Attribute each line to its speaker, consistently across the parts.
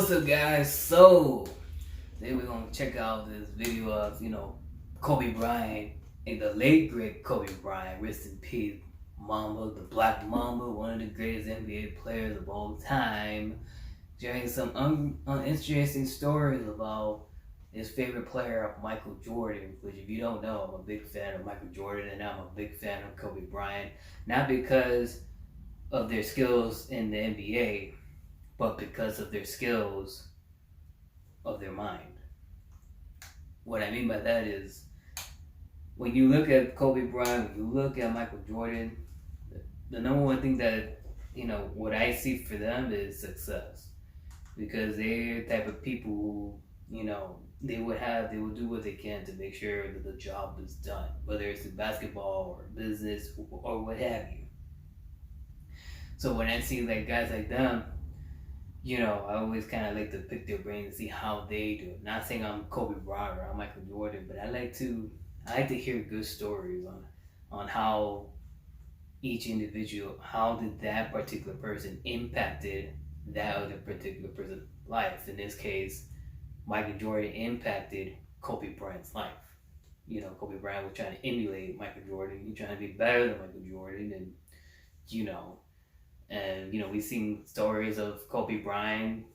Speaker 1: what's up, guys? So today we're gonna check out this video of Kobe Bryant and the late great Kobe Bryant, rest in peace, Mamba, the Black Mamba, one of the greatest NBA players of all time, sharing some interesting stories about his favorite player, Michael Jordan. Which, if you don't know, I'm a big fan of Michael Jordan, and I'm a big fan of Kobe Bryant, not because of their skills in the NBA, but because of their skills of their mind. What I mean by that is, when you look at Kobe Bryant, when you look at Michael Jordan, the number one thing that, what I see for them is success. Because they're the type of people who, they will do what they can to make sure that the job is done, whether it's in basketball or business or what have you. So when I see guys like them, I always kind of like to pick their brain and see how they do it. Not saying I'm Kobe Bryant or I'm Michael Jordan, but I like to hear good stories on how each individual, how did that particular person impacted that other particular person's life. In this case, Michael Jordan impacted Kobe Bryant's life. Kobe Bryant was trying to emulate Michael Jordan. He's trying to be better than Michael Jordan, and we've seen stories of Kobe Bryant,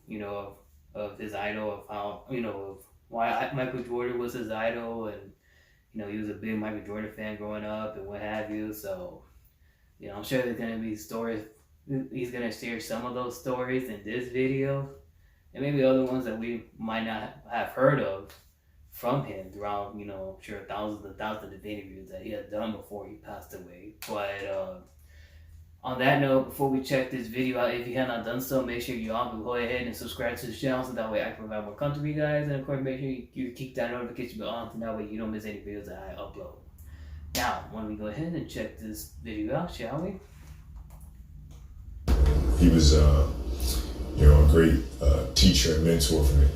Speaker 1: of his idol, of how, of why Michael Jordan was his idol, and, he was a big Michael Jordan fan growing up and what have you. So, I'm sure there's going to be stories. He's going to share some of those stories in this video, and maybe other ones that we might not have heard of from him throughout, I'm sure thousands and thousands of interviews that he had done before he passed away. But, on that note, before we check this video out, if you have not done so, make sure you all go ahead and subscribe to the channel so that way I can provide more content for you guys. And of course, make sure you keep that notification bell on so that way you don't miss any videos that I upload. Now, why don't we go ahead and check this video out, shall we?
Speaker 2: He was, a great teacher and mentor for me.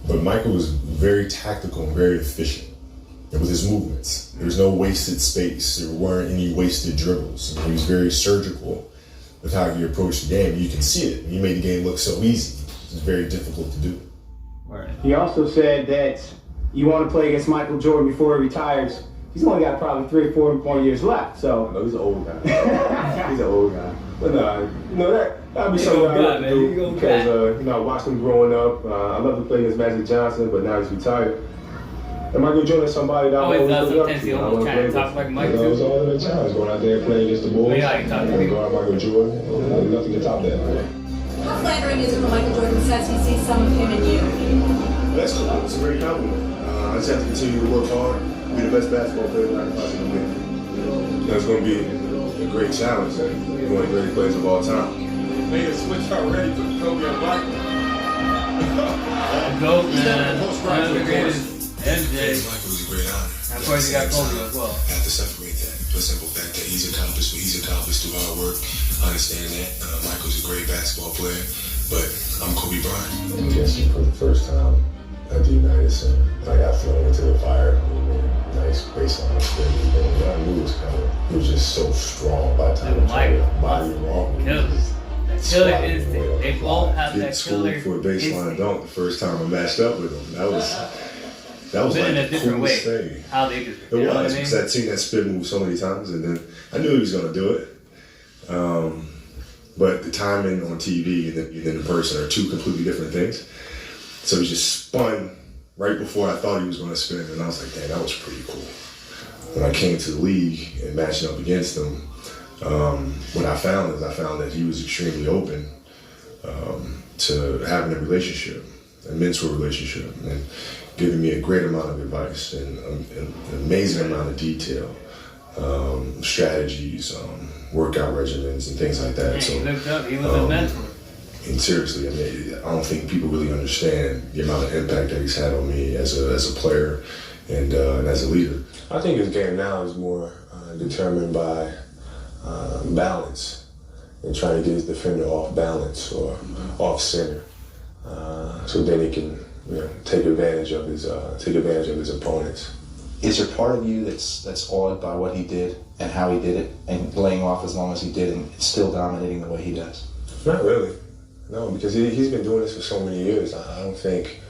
Speaker 2: But Michael was very tactical and very efficient with his movements. There was no wasted space. There weren't any wasted dribbles. He was very surgical with how he approached the game. You can see it. He made the game look so easy. It was very difficult to do.
Speaker 3: Right. He also said that you want to play against Michael Jordan before he retires. He's only got probably 3 or 4 more years left. So
Speaker 4: no, he's an old guy. He's an old guy. But that'd be something I love to do because I watched him growing up. I love to play against Magic Johnson, but now he's retired. And Michael Jordan is somebody that I always look up to.
Speaker 1: He almost trying to talk like Michael.
Speaker 4: It was all in the challenge going out there playing against the Bulls.
Speaker 1: Yeah,
Speaker 4: guard Michael Jordan. Nothing to top that.
Speaker 5: How flattering is it when Michael Jordan says he sees some of him in you?
Speaker 4: That's cool. It's a great compliment. I just have to continue to work hard, be the best basketball player that I can possibly be. It's going to be a great challenge and one of the greatest players of all time.
Speaker 6: They have switched already to Kobe and Michael.
Speaker 1: GOAT, man. One of the greatest. MJ.
Speaker 2: Michael was a great honor.
Speaker 1: Of course, you got Kobe as well.
Speaker 2: I have to separate that for the simple fact that he's accomplished what he's accomplished through hard work. I understand that. Michael's a great basketball player, but I'm Kobe Bryant.
Speaker 4: Against him for the first time at the United Center. I got thrown into the fire. Nice baseline spin. I knew it was coming. He was just so strong by the time he body wrong.
Speaker 1: Killer instinct. They both have that killer
Speaker 4: for a baseline dunk the first time I matched up with him. That was
Speaker 1: but
Speaker 4: like
Speaker 1: in a different way.
Speaker 4: Thing.
Speaker 1: How they could.
Speaker 4: It was because I'd seen that spin move so many times, and then I knew he was going to do it. But the timing on TV and then in person are 2 completely different things. So he just spun right before I thought he was going to spin, and I was like, "Dang, that was pretty cool." When I came to the league and matching up against him, what I found that he was extremely open to having a relationship, a mentor relationship, and giving me a great amount of advice and an amazing amount of detail, strategies, workout regimens, and things like that.
Speaker 1: Yeah,
Speaker 4: so
Speaker 1: he looked up. He was a mentor.
Speaker 4: And seriously, I don't think people really understand the amount of impact that he's had on me as a player and as a leader. I think his game now is more determined by balance and trying to get his defender off balance or off center, so then he can take advantage of his opponents.
Speaker 7: Is there part of you that's awed by what he did and how he did it and laying off as long as he did and still dominating the way he does?
Speaker 4: Not really. No, because he's been doing this for so many years. I don't think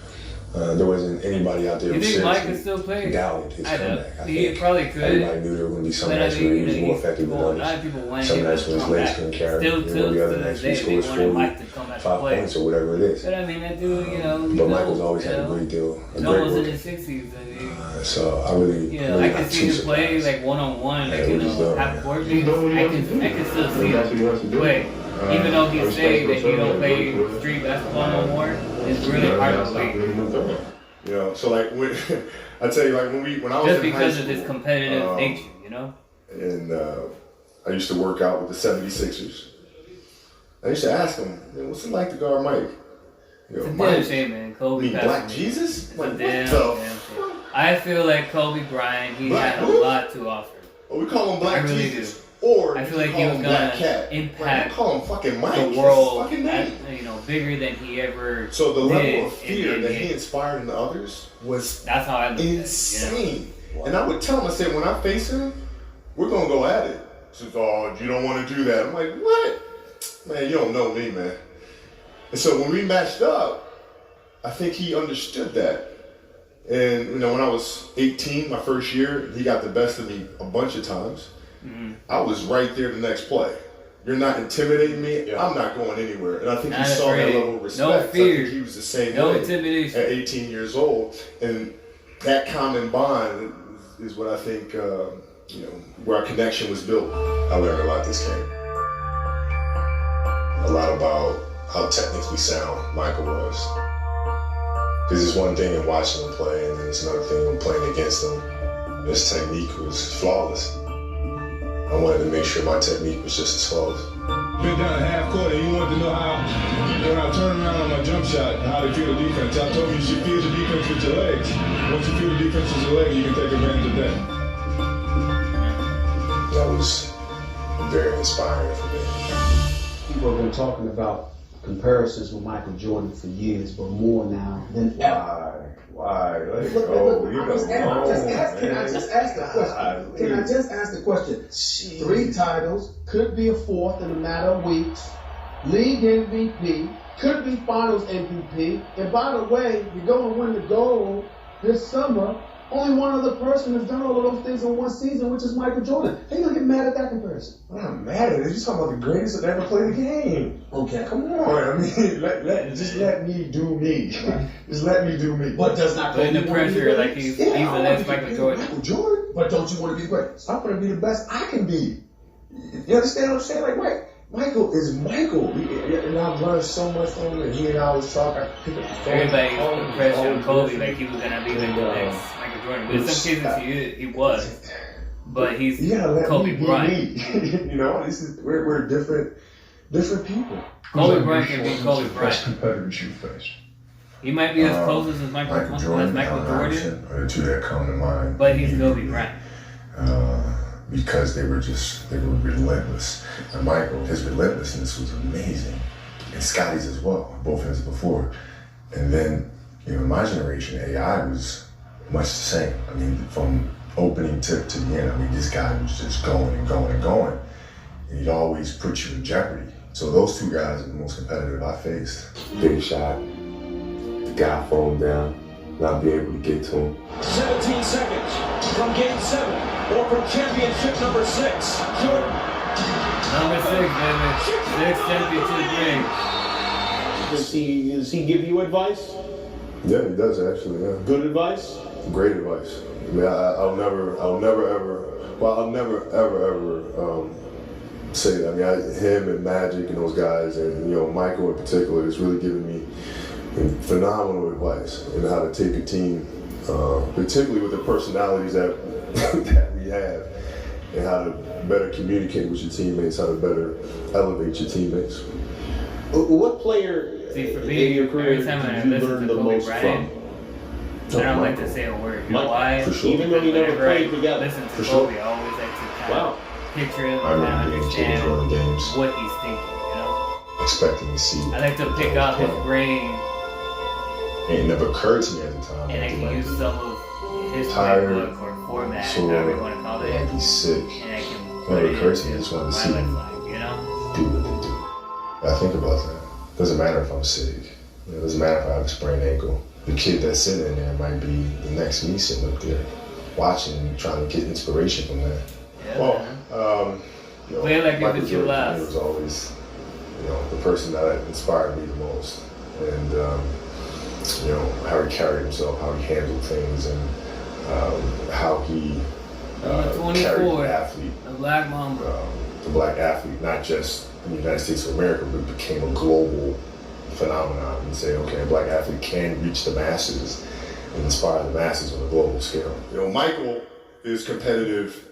Speaker 4: there wasn't anybody out there
Speaker 1: You
Speaker 4: who
Speaker 1: think Mike could
Speaker 4: seriously
Speaker 1: still play?
Speaker 4: doubted his comeback. I
Speaker 1: He
Speaker 4: think
Speaker 1: probably could.
Speaker 4: everybody knew there were going to be some
Speaker 1: But
Speaker 4: nights where he was more effective than
Speaker 1: a lot of
Speaker 4: others.
Speaker 1: people wanted
Speaker 4: Some
Speaker 1: him
Speaker 4: nights
Speaker 1: to
Speaker 4: when his
Speaker 1: come
Speaker 4: legs
Speaker 1: back.
Speaker 4: couldn't carry
Speaker 1: Still
Speaker 4: him. The other nights when he
Speaker 1: they
Speaker 4: scores
Speaker 1: wanted Mike to come back
Speaker 4: 45
Speaker 1: to play.
Speaker 4: points or whatever it is.
Speaker 1: But I mean, that dude, you know.
Speaker 4: But Michael's always had a great deal.
Speaker 1: He's almost in his 60s.
Speaker 4: So I really,
Speaker 1: You know, I can see him play like one-on-one, like, you know, half court games. I can still see him play. Even though he's saying that he don't play street basketball no more, it's really hard to play.
Speaker 4: You know, so like when I tell you, like when I was
Speaker 1: just
Speaker 4: in high
Speaker 1: because
Speaker 4: school,
Speaker 1: of this competitive nature, you know.
Speaker 4: And I used to work out with the 76ers. I used to ask him, "Man, what's it like to guard Mike?" You know,
Speaker 1: It's a
Speaker 4: Mike,
Speaker 1: damn shame, man. Kobe passed
Speaker 4: Black
Speaker 1: away.
Speaker 4: Jesus?
Speaker 1: It's
Speaker 4: Like,
Speaker 1: a
Speaker 4: what
Speaker 1: damn
Speaker 4: the
Speaker 1: shame. I feel like Kobe Bryant, he
Speaker 4: Black
Speaker 1: had a
Speaker 4: who?
Speaker 1: lot to offer.
Speaker 4: Or we call him Black
Speaker 1: I really
Speaker 4: Jesus.
Speaker 1: do.
Speaker 4: Or
Speaker 1: I feel
Speaker 4: we
Speaker 1: like
Speaker 4: call
Speaker 1: he was
Speaker 4: him
Speaker 1: gonna
Speaker 4: Black Cat.
Speaker 1: impact
Speaker 4: we call him fucking Mike.
Speaker 1: the
Speaker 4: That's his
Speaker 1: world,
Speaker 4: fucking name.
Speaker 1: you know, bigger than he ever
Speaker 4: So the
Speaker 1: did
Speaker 4: level of
Speaker 1: in
Speaker 4: fear
Speaker 1: the
Speaker 4: that
Speaker 1: NBA.
Speaker 4: he inspired in others was
Speaker 1: That's how I look
Speaker 4: insane.
Speaker 1: at it, you know?
Speaker 4: And I would tell him, I said, when I face him, we're gonna go at it. He says, "Oh, you don't want to do that." I'm like, "What? Man, you don't know me, man." And so when we matched up, I think he understood that. And you know, when I was 18, my first year, he got the best of me a bunch of times.
Speaker 1: Mm-hmm.
Speaker 4: I was right there the next play. You're not intimidating me. I'm not going anywhere. And I think
Speaker 1: Not
Speaker 4: he saw that
Speaker 1: afraid.
Speaker 4: level of respect.
Speaker 1: No
Speaker 4: I
Speaker 1: fear.
Speaker 4: think he was the same
Speaker 1: No
Speaker 4: way
Speaker 1: intimidation.
Speaker 4: at 18 years old. And that common bond is what I think, you know, where our connection was built. I learned a lot this game. A lot about how technically sound Michael was. Because it's one thing in watching him play, and then it's another thing in playing against him. His technique was flawless. I wanted to make sure my technique was just as flawless.
Speaker 6: Been down at half court and you wanted to know how, when I turn around on my jump shot, how to feel the defense. I told you should feel the defense with your legs. Once you feel the defense with your legs, you can take advantage of that.
Speaker 4: That was very inspiring for me.
Speaker 8: People have been talking about comparisons with Michael Jordan for years, but more now than ever.
Speaker 4: Why? Let's
Speaker 8: Look,
Speaker 4: go.
Speaker 8: look,
Speaker 4: You
Speaker 8: can
Speaker 4: know,
Speaker 8: I just ask the question? Can I just ask the question? 3 titles, could be a 4th in a matter of weeks. League MVP, could be Finals MVP. And by the way, you're going to win the gold this summer. Only one other person has done all of those things in one season, which is Michael Jordan. How you gonna get mad at that comparison?
Speaker 4: I'm not mad at it. You're talking about the greatest that ever played the game.
Speaker 8: Okay.
Speaker 4: Come on. I mean, just let me do me. Just let me do me.
Speaker 8: But does not
Speaker 1: Putting
Speaker 8: Kobe
Speaker 1: the
Speaker 8: wanna be
Speaker 1: pressure
Speaker 8: the
Speaker 1: like
Speaker 8: greatest?
Speaker 1: he's the
Speaker 8: I
Speaker 1: next
Speaker 8: wanna
Speaker 1: Michael
Speaker 8: be
Speaker 1: Jordan.
Speaker 8: Michael Jordan. But don't you want to be the greatest? I'm gonna be the best I can be. You understand what I'm saying? Like, Michael is Michael. And I've learned so much from him, and he and I was talking. I pick up the phone.
Speaker 1: Everybody
Speaker 8: call him,
Speaker 1: put pressure
Speaker 8: call
Speaker 1: on
Speaker 8: him,
Speaker 1: Kobe like he was gonna be like the next Michael Jordan. But in some cases he was. But he's
Speaker 4: You gotta let
Speaker 1: Kobe
Speaker 4: me be
Speaker 1: Bryant.
Speaker 4: me. You know, we're different people.
Speaker 1: Kobe Bryant can be Kobe
Speaker 9: Best
Speaker 1: Bryant.
Speaker 9: competitors you faced?
Speaker 1: He might be as close as Michael
Speaker 9: Michael Jordan,
Speaker 1: Jordan,
Speaker 9: are the two that come to mind.
Speaker 1: but he's Kobe Bryant.
Speaker 9: Because they were relentless. And Michael, his relentlessness was amazing. And Scotty's as well, both his before. And then, you know, my generation, AI was much the same. I mean, from opening tip to the end, I mean, this guy was just going and going and going. And he'd always put you in jeopardy. So those two guys are the most competitive I faced.
Speaker 4: Big shot. The guy falling down. Not be able to get to him.
Speaker 10: 17 seconds from game 7 or from championship number 6. Jordan.
Speaker 1: Number 6, baby. 6 championship rings.
Speaker 8: Does he give you advice?
Speaker 4: Yeah, he does actually. Yeah.
Speaker 8: Good advice?
Speaker 4: Great advice. I mean, I'll never ever say that. I mean, him and Magic and those guys, and you know, Michael in particular, has really given me phenomenal advice on how to take a team, particularly with the personalities that that we have, and how to better communicate with your teammates, how to better elevate your teammates.
Speaker 8: What player
Speaker 1: See, for
Speaker 8: in
Speaker 1: me,
Speaker 8: your career
Speaker 1: every time I
Speaker 8: did you
Speaker 1: listen
Speaker 8: learn
Speaker 1: to
Speaker 8: the
Speaker 1: Kobe
Speaker 8: most
Speaker 1: Bryant,
Speaker 8: from?
Speaker 1: I don't like to say a word. You know
Speaker 8: Mike,
Speaker 1: why?
Speaker 4: for sure.
Speaker 8: Even though you never
Speaker 1: Whenever I
Speaker 8: played together.
Speaker 1: listen to
Speaker 4: For sure.
Speaker 1: Kobe, I always like to kind
Speaker 8: Wow.
Speaker 1: of picture him
Speaker 4: I
Speaker 1: and
Speaker 4: remember being
Speaker 1: understand
Speaker 4: Jordan games,
Speaker 1: what he's thinking, you know?
Speaker 4: expecting to see.
Speaker 1: I like to pick out his brain,
Speaker 4: And it never occurred to me at the time.
Speaker 1: and I
Speaker 4: that he
Speaker 1: can
Speaker 4: might
Speaker 1: use
Speaker 4: be
Speaker 1: some of his
Speaker 4: tired,
Speaker 1: playbook or format,
Speaker 4: sore,
Speaker 1: however you want to call it,
Speaker 4: like he's sick.
Speaker 1: and I can
Speaker 4: Never
Speaker 1: put it
Speaker 4: occurred to me. I
Speaker 1: into
Speaker 4: just wanted to
Speaker 1: my
Speaker 4: see him
Speaker 1: lifeline, you know?
Speaker 4: do what they do. I think about that. Doesn't matter if I'm sick. It doesn't matter if I have a sprained ankle. The kid that's sitting in there might be the next me sitting up there, watching, trying to get inspiration from that.
Speaker 1: Yeah,
Speaker 4: well,
Speaker 1: play like
Speaker 4: Michael
Speaker 1: if it's your
Speaker 4: Jordan
Speaker 1: last.
Speaker 4: was always, the person that inspired me the most, and how he carried himself, how he handled things, and how he carried the athlete,
Speaker 1: the black mamba,
Speaker 4: the black athlete, not just in the United States of America, but became a global phenomenon. And say, okay, a black athlete can reach the masses and inspire the masses on a global scale. Michael is competitive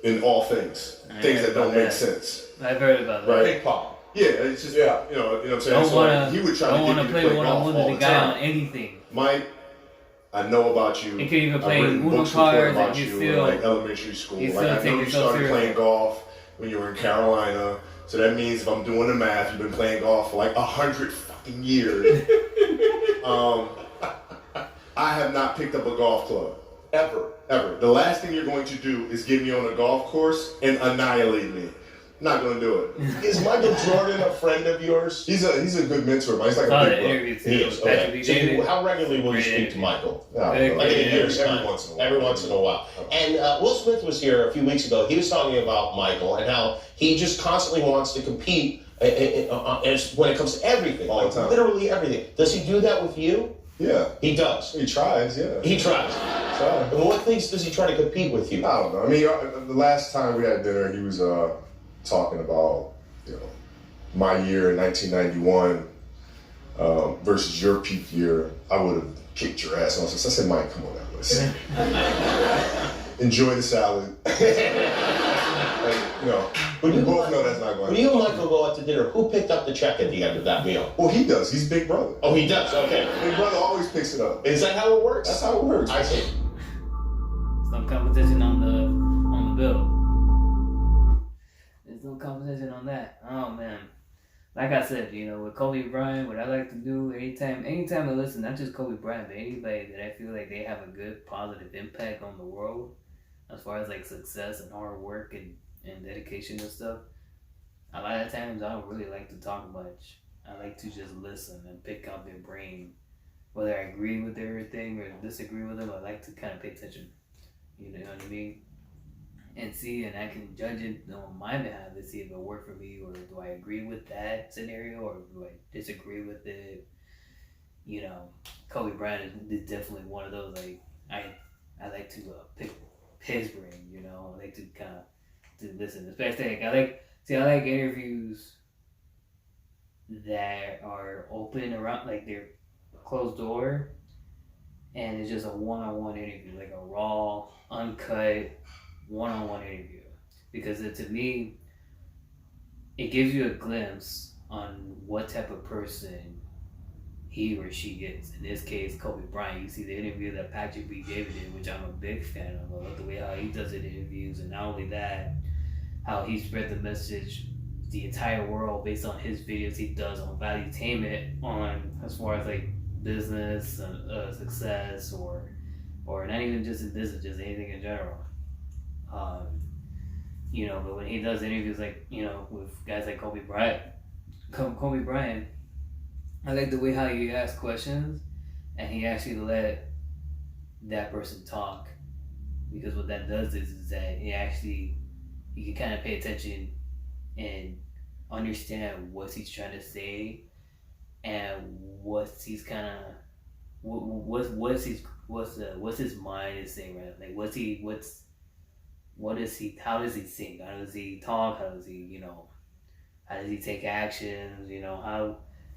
Speaker 4: in all things that don't make sense.
Speaker 1: I've heard about that.
Speaker 4: Right?
Speaker 7: Ping pong.
Speaker 4: Yeah, it's just, you know what I'm saying?
Speaker 1: Don't wanna,
Speaker 4: he would try
Speaker 1: don't
Speaker 4: to
Speaker 1: want
Speaker 4: get
Speaker 1: to
Speaker 4: me
Speaker 1: play
Speaker 4: to play
Speaker 1: one-on-one
Speaker 4: golf
Speaker 1: with
Speaker 4: all
Speaker 1: the
Speaker 4: the
Speaker 1: guy on
Speaker 4: time.
Speaker 1: anything.
Speaker 4: Mike, I know about you.
Speaker 1: He can't even play
Speaker 4: I've written
Speaker 1: Uno
Speaker 4: books before
Speaker 1: cards
Speaker 4: about
Speaker 1: and
Speaker 4: you
Speaker 1: you
Speaker 4: in
Speaker 1: still,
Speaker 4: like elementary school.
Speaker 1: you
Speaker 4: Like
Speaker 1: still
Speaker 4: I
Speaker 1: take
Speaker 4: know you
Speaker 1: yourself
Speaker 4: started
Speaker 1: seriously.
Speaker 4: playing golf when you were in Carolina. So that means if I'm doing the math, you've been playing golf for like 100 fucking years. I have not picked up a golf club. Ever. The last thing you're going to do is get me on a golf course and annihilate me. Not going to do it.
Speaker 7: Is Michael Jordan a friend of yours?
Speaker 4: He's a good mentor, but he's like
Speaker 1: Saw
Speaker 4: a
Speaker 1: the
Speaker 4: big brother.
Speaker 1: interview
Speaker 7: He
Speaker 1: too.
Speaker 7: is.
Speaker 1: Patrick
Speaker 7: Okay.
Speaker 1: B.
Speaker 7: So
Speaker 1: David.
Speaker 7: how regularly will you
Speaker 1: Great
Speaker 7: speak to
Speaker 1: interview.
Speaker 7: Michael?
Speaker 1: Very
Speaker 7: Like in a year's
Speaker 4: Every
Speaker 7: time.
Speaker 4: once in a while.
Speaker 7: Every once in a while. And Will Smith was here a few weeks ago. He was talking about Michael and how he just constantly wants to compete when it comes to everything.
Speaker 4: All the time.
Speaker 7: Literally everything. Does he do that with you?
Speaker 4: Yeah.
Speaker 7: He does.
Speaker 4: He tries, yeah.
Speaker 7: He tries.
Speaker 4: Try.
Speaker 7: And what things does he try to compete with you?
Speaker 4: I don't know. I mean, the last time we had dinner, he was talking about, my year in 1991 versus your peak year. I would have kicked your ass. And I said, Mike, come on now, listen. Enjoy the salad. We both know that's not going to
Speaker 7: When you and Michael go out to dinner, who picked up the check at the end of that meal?
Speaker 4: Well, he does. He's Big Brother.
Speaker 7: Oh, he does? Okay.
Speaker 4: Big Brother always picks it up.
Speaker 7: Is that how it works?
Speaker 4: That's how it works.
Speaker 7: I see.
Speaker 1: Some competition on the bill. There's no competition on that. Oh man. Like I said, with Kobe Bryant, what I like to do anytime I listen, not just Kobe Bryant, but anybody that I feel like they have a good positive impact on the world as far as like success and hard work and dedication and stuff. A lot of times I don't really like to talk much. I like to just listen and pick out their brain. Whether I agree with everything or disagree with them, I like to kind of pay attention. You know what I mean? And see, and I can judge it on my behalf to see if it worked for me, or do I agree with that scenario, or do I disagree with it? Kobe Bryant is definitely one of those. Like I like to pick his brain. I like to kind of to listen, especially I like interviews that are open around, like they're closed door, and it's just a one-on-one interview, like a raw, uncut, one-on-one interview. Because to me, it gives you a glimpse on what type of person he or she is. In this case, Kobe Bryant. You see the interview that Patrick B. David did, which I'm a big fan of. I love the way how he does it in interviews, and not only that, how he spread the message the entire world based on his videos he does on valuetainment, on as far as like business and success, or not even just in business, just anything in general. But when he does interviews like with guys like Kobe Bryant, I like the way how he asks questions and he actually let that person talk, because what that does is that you can kind of pay attention and understand what he's trying to say and what's his mind is saying, right? Like how does he think? How does he talk? How does he take actions?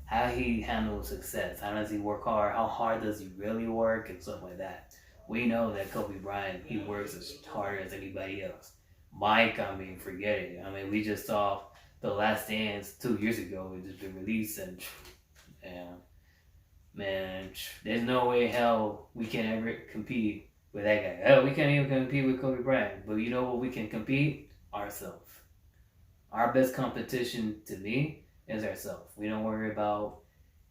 Speaker 1: How he handles success? How does he work hard? How hard does he really work? And stuff like that. We know that Kobe Bryant, he works as hard as anybody else. Mike, forget it. We just saw The Last Dance 2 years ago. It just been released, and man, there's no way hell we can ever compete with that guy. Hell, we can't even compete with Kobe Bryant. But you know what we can compete? Ourselves. Our best competition, to me, is ourselves. We don't worry about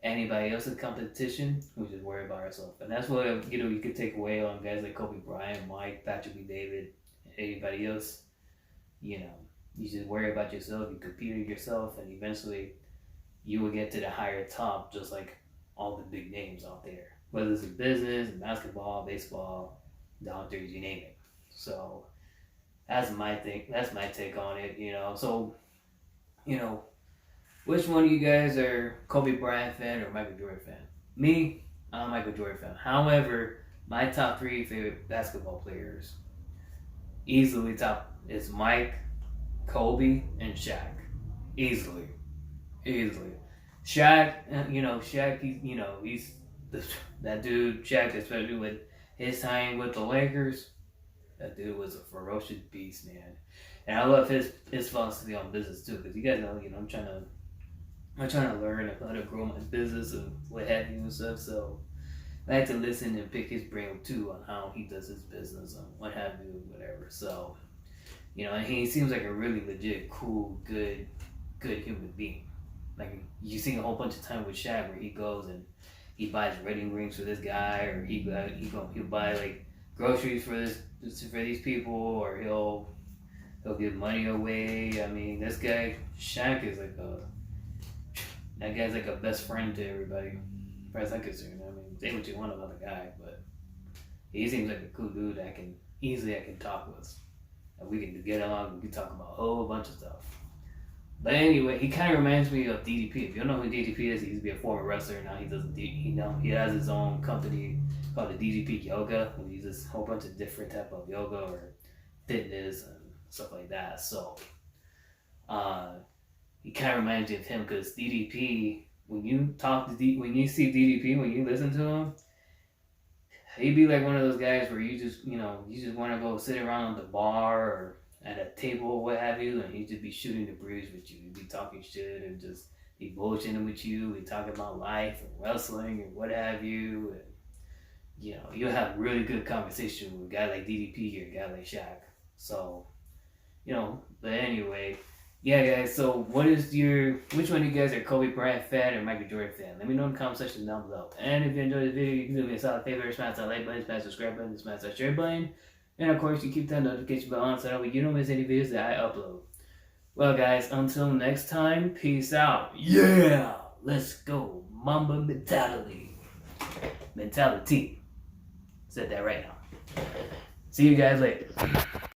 Speaker 1: anybody else's competition. We just worry about ourselves. And that's what you could take away on guys like Kobe Bryant, Mike, Patrick B. David, anybody else. You just worry about yourself. You compete with yourself, and eventually you will get to the higher top, just like all the big names out there, whether it's in business, basketball, baseball, doctors, you name it. So that's my thing. That's my take on it. So which one of you guys are Kobe Bryant fan or Michael Jordan fan? Me, I'm a Michael Jordan fan. However, my top 3 favorite basketball players, easily top, is Mike, Kobe, and Shaq. Easily. Shaq, Shaq, he's that dude, Shaq, especially with his time with the Lakers, that dude was a ferocious beast, man. And I love his philosophy on business too, because you guys know, I'm trying to learn how to grow my business and what have you and stuff. So I like to listen and pick his brain too on how he does his business and what have you, whatever. So, and he seems like a really legit, cool, good human being. Like, you see a whole bunch of time with Shaq where he goes and he buys wedding rings for this guy, or he'll buy like groceries for these people, or he'll give money away. I mean, this guy Shaq is that guy's like a best friend to everybody, as far as I'm concerned. I mean, say what you want about the guy, but he seems like a cool dude that I can talk with. And we can get along. We can talk about a whole bunch of stuff. But anyway, he kind of reminds me of DDP. If you don't know who DDP is, he used to be a former wrestler. Now he has his own company called the DDP Yoga. He uses a whole bunch of different type of yoga or fitness and stuff like that. So, he kind of reminds me of him, because DDP, when you see DDP, when you listen to him, he'd be like one of those guys where you just want to go sit around on the bar or at a table or what have you, and he'd just be shooting the breeze with you. He'd be talking shit and just be bullshitting with you. He'd talk about life and wrestling and what have you. And, you'll have really good conversation with a guy like DDP or a guy like Shaq. So, but anyway, yeah, guys. So, which one of you guys are Kobe Bryant fan or Michael Jordan fan? Let me know in the comment section down below. And if you enjoyed the video, you can do me a solid favor, smash that like button, smash the subscribe button, smash that share button. And of course, you keep that notification bell on so that way you don't miss any videos that I upload. Well, guys, until next time, peace out. Yeah! Let's go. Mamba mentality. Mentality. Said that right now. See you guys later.